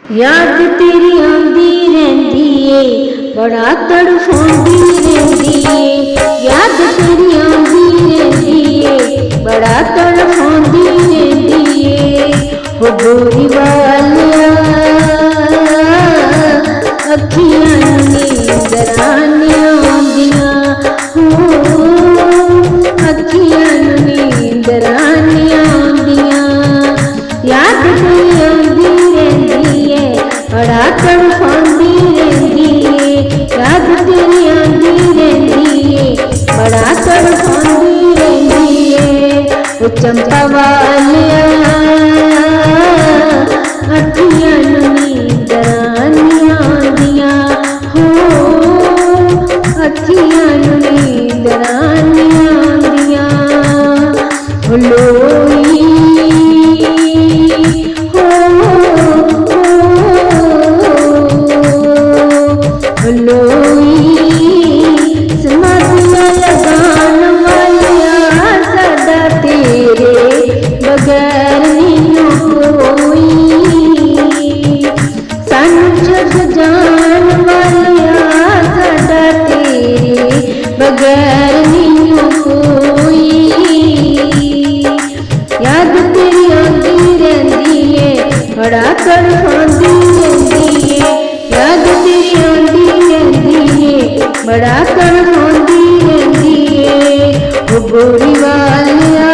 याद तेरी आंदी रहंदी ए बड़ा तड़फांदी रहंदी ए। याद तेरी आंदी रहंदी ए बड़ा तड़फांदी रहंदी ए। हो गोरी वालिया अखियां नींदरां नहीं आउंदियां, हो अखियां नींदरां नहीं आउंदियां। याद तेरी आंदी रहंदी ए बड़ा तड़फांदी रहंदी ए। याद तेरी आंदी रहंदी ए बड़ा तड़फांदी रहंदी ए। ओ चंपा वालिया अखियां नींदरां नहीं आउंदियां, हो अखियां नींदरां नहीं आउंदियां। ओ लोई समाधियां लगान वालिया साडा तेरे बगैर नहीं कोई। सानू जग जान वालिया साडा तेरे बगैर नहीं कोई। याद तेरी आंदी रहंदी ए बड़ा तड़फांदी रहंदी ए। याद तेरी आंदी रहंदी ए बड़ा तड़फांदी रहंदी ए। ओ गोरी वालिया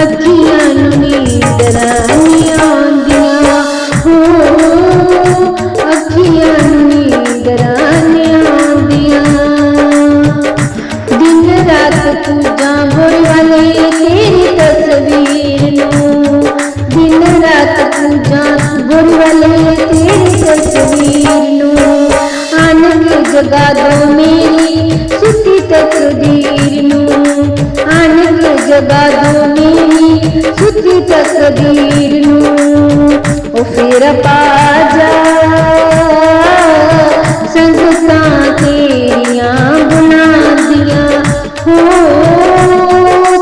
अखियां नींदरां नहीं आउंदियां, हो अखियां नींदरां नहीं आउंदियां। दिन रात पूजा गोरी वाले तेरी तस्वीर नूं, दिन रात पूजा गोरी वाले तेरी तस्वीर नूं। आनंद जगा दो मेरी सुती तकदीर नूं, आनंद जगा दो मेरी सुती तकदीर नूं। ओ फिर पा जा संगतां तेरियां बुला दियां, हो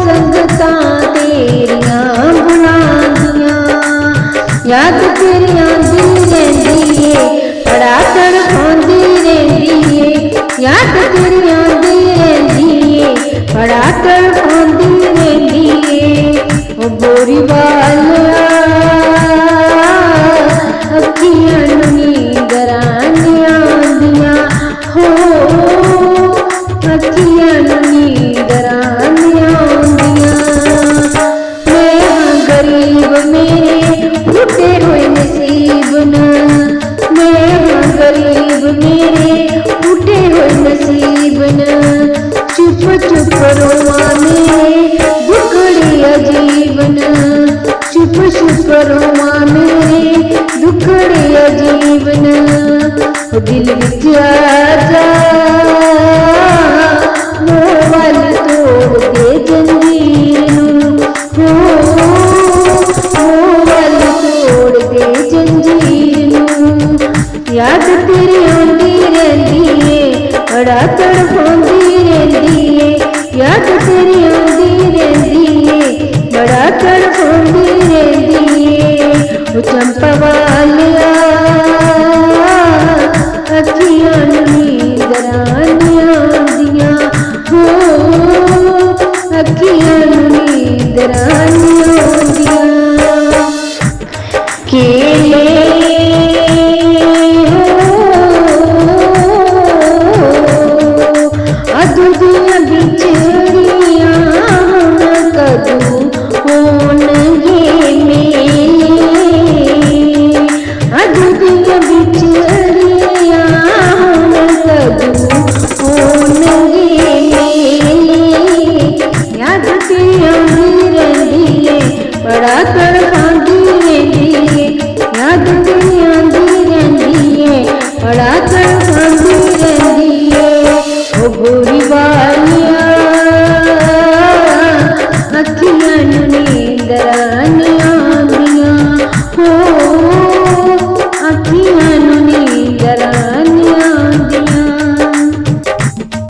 संगतां तेरियां बुला दियां। याद तेरी आंदी रहंदी ए बड़ा तड़फांदी रहंदी ए। याद तेरी आंदी रहंदी ए बड़ा तड़फांदी रहंदी ए। ओ गोरी वालिया अखियां नींदरां नहीं आउंदियां, हो अखियां नींदरां नहीं आउंदियां। मैं हां गरीब मेरे फुटे होए नसीब न, मैं हां गरीब मेरे फुटे होए नसीब न। चुप चुप रोवां मेरे दुखड़े अजीब न, चुप चुप रोवां मेरे दुखड़े अजीब न। ओ दिल विच आजा मोह वल तोड़ दे जंजीर नूं, हो मोह वल तोड़ दे जंजीर नूं। याद तेरी आंदी रहंदी ए बड़ा तड़फांदी रहंदी ए। याद तेरी आंदी रहंदी ए बड़ा तड़फांदी रहंदी ए। ओ चंपा वालिया अखियां नींदरां नहीं आउंदियां, हो अखियां नींदरां नहीं आउंदियां। केले